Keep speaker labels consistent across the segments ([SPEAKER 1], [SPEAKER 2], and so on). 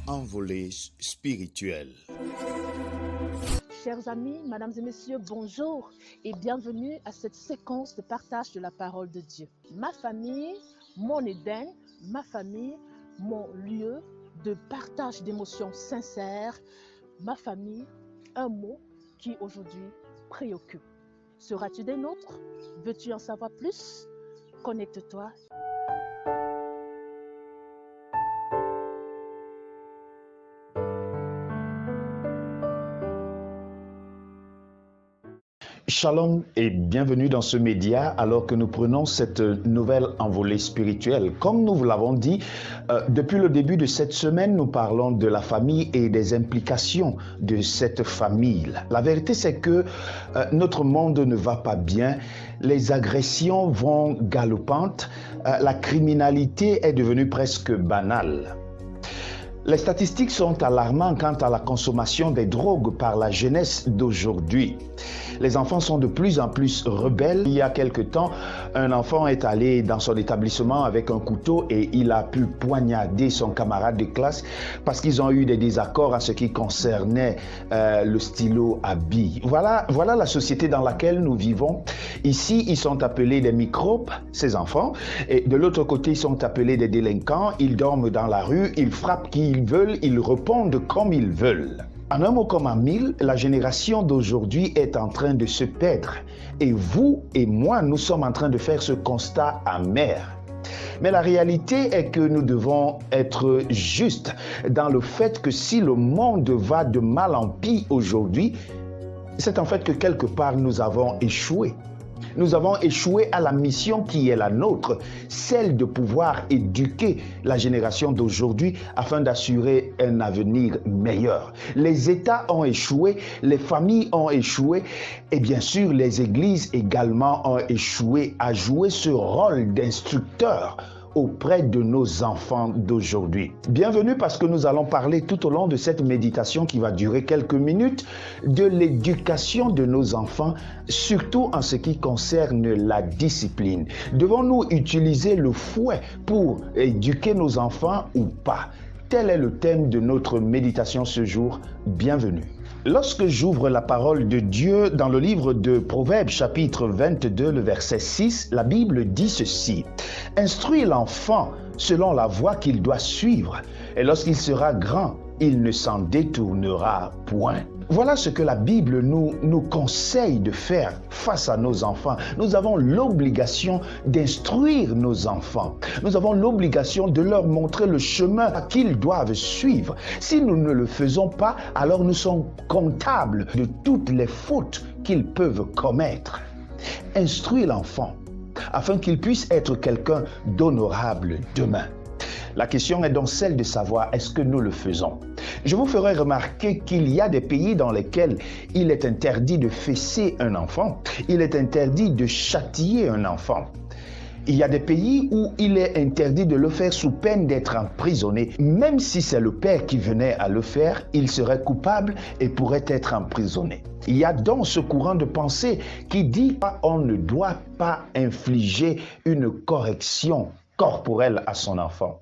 [SPEAKER 1] envolée spirituelle.
[SPEAKER 2] Chers amis, mesdames et messieurs, bonjour et bienvenue à cette séquence de partage de la parole de Dieu. Ma famille, mon Éden, ma famille, mon lieu de partage d'émotions sincères, ma famille, un mot qui aujourd'hui préoccupe. Seras-tu des nôtres? Veux-tu en savoir plus? Connecte-toi.
[SPEAKER 3] Shalom et bienvenue dans ce média alors que nous prenons cette nouvelle envolée spirituelle. Comme nous vous l'avons dit, depuis le début de cette semaine, nous parlons de la famille et des implications de cette famille. La vérité, c'est que notre monde ne va pas bien, les agressions vont galopantes, la criminalité est devenue presque banale. Les statistiques sont alarmantes quant à la consommation des drogues par la jeunesse d'aujourd'hui. Les enfants sont de plus en plus rebelles. Il y a quelque temps, un enfant est allé dans son établissement avec un couteau et il a pu poignarder son camarade de classe parce qu'ils ont eu des désaccords en ce qui concernait le stylo à billes. Voilà la société dans laquelle nous vivons. Ici, ils sont appelés des microbes, ces enfants, et de l'autre côté, ils sont appelés des délinquants. Ils dorment dans la rue, ils frappent qui ils veulent, ils répondent comme ils veulent. En un mot comme en mille, la génération d'aujourd'hui est en train de se perdre. Et vous et moi, nous sommes en train de faire ce constat amer. Mais la réalité est que nous devons être justes dans le fait que si le monde va de mal en pis aujourd'hui, c'est en fait que quelque part nous avons échoué. Nous avons échoué à la mission qui est la nôtre, celle de pouvoir éduquer la génération d'aujourd'hui afin d'assurer un avenir meilleur. Les États ont échoué, les familles ont échoué et bien sûr les églises également ont échoué à jouer ce rôle d'instructeur auprès de nos enfants d'aujourd'hui. Bienvenue parce que nous allons parler tout au long de cette méditation qui va durer quelques minutes de l'éducation de nos enfants, surtout en ce qui concerne la discipline. Devons-nous utiliser le fouet pour éduquer nos enfants ou pas? Tel est le thème de notre méditation ce jour. Bienvenue. Lorsque j'ouvre la parole de Dieu dans le livre de Proverbes chapitre 22, le verset 6, la Bible dit ceci: « Instruis l'enfant selon la voie qu'il doit suivre, et lorsqu'il sera grand, il ne s'en détournera point. » Voilà ce que la Bible nous conseille de faire face à nos enfants. Nous avons l'obligation d'instruire nos enfants. Nous avons l'obligation de leur montrer le chemin qu'ils doivent suivre. Si nous ne le faisons pas, alors nous sommes comptables de toutes les fautes qu'ils peuvent commettre. Instruis l'enfant afin qu'il puisse être quelqu'un d'honorable demain. La question est donc celle de savoir est-ce que nous le faisons. Je vous ferai remarquer qu'il y a des pays dans lesquels il est interdit de fesser un enfant, il est interdit de châtier un enfant. Il y a des pays où il est interdit de le faire sous peine d'être emprisonné. Même si c'est le père qui venait à le faire, il serait coupable et pourrait être emprisonné. Il y a donc ce courant de pensée qui dit qu'on ne doit pas infliger une correction corporelle à son enfant.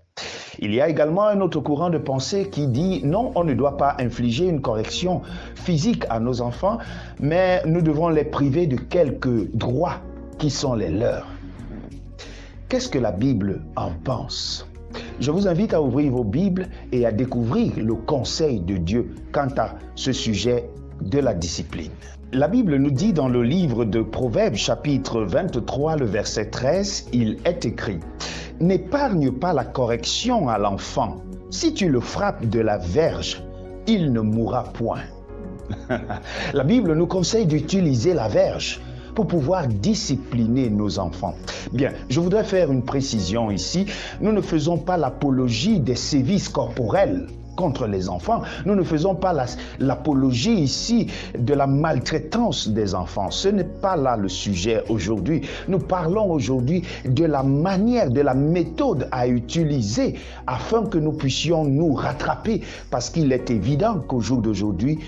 [SPEAKER 3] Il y a également un autre courant de pensée qui dit non, on ne doit pas infliger une correction physique à nos enfants, mais nous devons les priver de quelques droits qui sont les leurs. Qu'est-ce que la Bible en pense? Je vous invite à ouvrir vos Bibles et à découvrir le conseil de Dieu quant à ce sujet de la discipline. La Bible nous dit dans le livre de Proverbes chapitre 23, le verset 13, il est écrit: « N'épargne pas la correction à l'enfant. Si tu le frappes de la verge, il ne mourra point. » La Bible nous conseille d'utiliser la verge pour pouvoir discipliner nos enfants. Bien, je voudrais faire une précision ici. Nous ne faisons pas l'apologie des sévices corporels contre les enfants. Nous ne faisons pas l'apologie ici de la maltraitance des enfants. Ce n'est pas là le sujet aujourd'hui. Nous parlons aujourd'hui de la manière, de la méthode à utiliser afin que nous puissions nous rattraper, parce qu'il est évident qu'au jour d'aujourd'hui,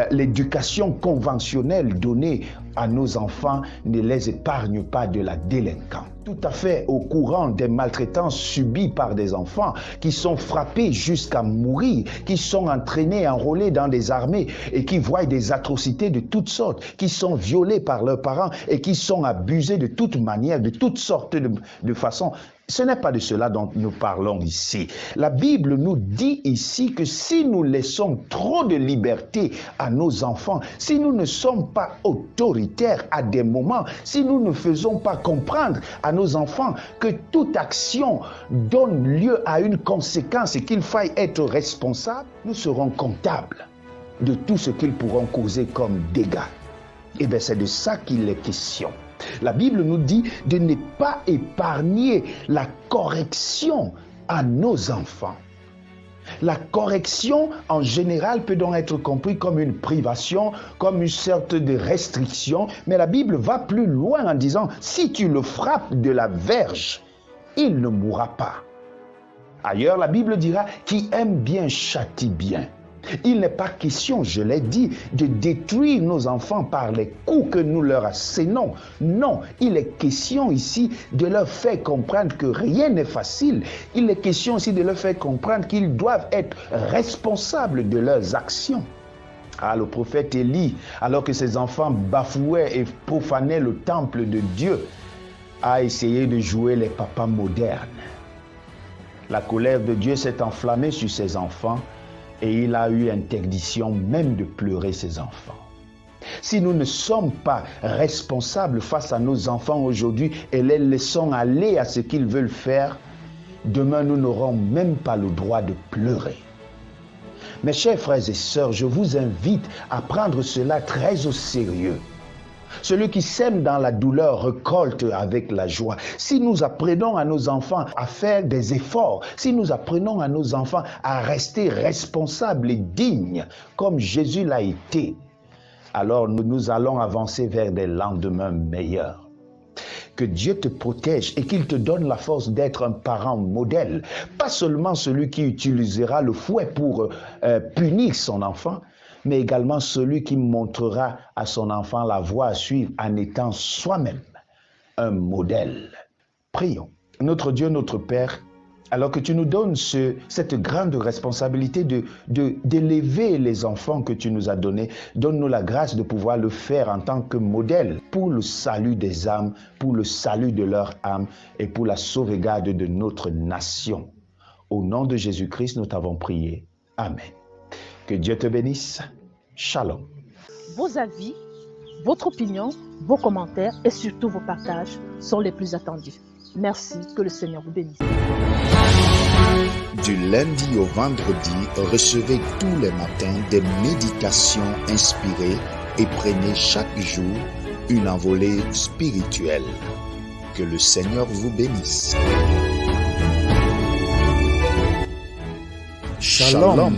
[SPEAKER 3] l'éducation conventionnelle donnée à nos enfants ne les épargne pas de la délinquance. tout à fait au courant des maltraitances subies par des enfants qui sont frappés jusqu'à mourir, qui sont entraînés, enrôlés dans des armées et qui voient des atrocités de toutes sortes, qui sont violés par leurs parents et qui sont abusés de toute manière, de toutes sortes de façons. Ce n'est pas de cela dont nous parlons ici. La Bible nous dit ici que si nous laissons trop de liberté à nos enfants, si nous ne sommes pas autoritaires à des moments, si nous ne faisons pas comprendre à nos enfants que toute action donne lieu à une conséquence et qu'il faille être responsable, nous serons comptables de tout ce qu'ils pourront causer comme dégâts. Et bien c'est de ça qu'il est question. La Bible nous dit de ne pas épargner la correction à nos enfants. La correction, en général, peut donc être comprise comme une privation, comme une sorte de restriction, mais la Bible va plus loin en disant, si tu le frappes de la verge, il ne mourra pas. Ailleurs, la Bible dira, qui aime bien châtie bien. Il n'est pas question, je l'ai dit, de détruire nos enfants par les coups que nous leur assénons. Non, il est question ici de leur faire comprendre que rien n'est facile. Il est question aussi de leur faire comprendre qu'ils doivent être responsables de leurs actions. Ah, le prophète Élie, alors que ses enfants bafouaient et profanaient le temple de Dieu, a essayé de jouer les papas modernes. La colère de Dieu s'est enflammée sur ses enfants et il a eu interdiction même de pleurer ses enfants. Si nous ne sommes pas responsables face à nos enfants aujourd'hui et les laissons aller à ce qu'ils veulent faire, demain nous n'aurons même pas le droit de pleurer. Mes chers frères et sœurs, je vous invite à prendre cela très au sérieux. Celui qui sème dans la douleur récolte avec la joie. Si nous apprenons à nos enfants à faire des efforts, si nous apprenons à nos enfants à rester responsables et dignes, comme Jésus l'a été, alors nous allons avancer vers des lendemains meilleurs. Que Dieu te protège et qu'il te donne la force d'être un parent modèle. Pas seulement celui qui utilisera le fouet pour punir son enfant, mais également celui qui montrera à son enfant la voie à suivre en étant soi-même un modèle. Prions. Notre Dieu, notre Père, alors que tu nous donnes cette grande responsabilité d'élever les enfants que tu nous as donnés, donne-nous la grâce de pouvoir le faire en tant que modèle pour le salut des âmes, pour le salut de leur âme et pour la sauvegarde de notre nation. Au nom de Jésus-Christ, nous t'avons prié. Amen. Que Dieu te bénisse. Shalom.
[SPEAKER 2] Vos avis, votre opinion, vos commentaires et surtout vos partages sont les plus attendus. Merci, que le Seigneur vous bénisse.
[SPEAKER 1] Du lundi au vendredi, recevez tous les matins des méditations inspirées et prenez chaque jour une envolée spirituelle. Que le Seigneur vous bénisse. Shalom.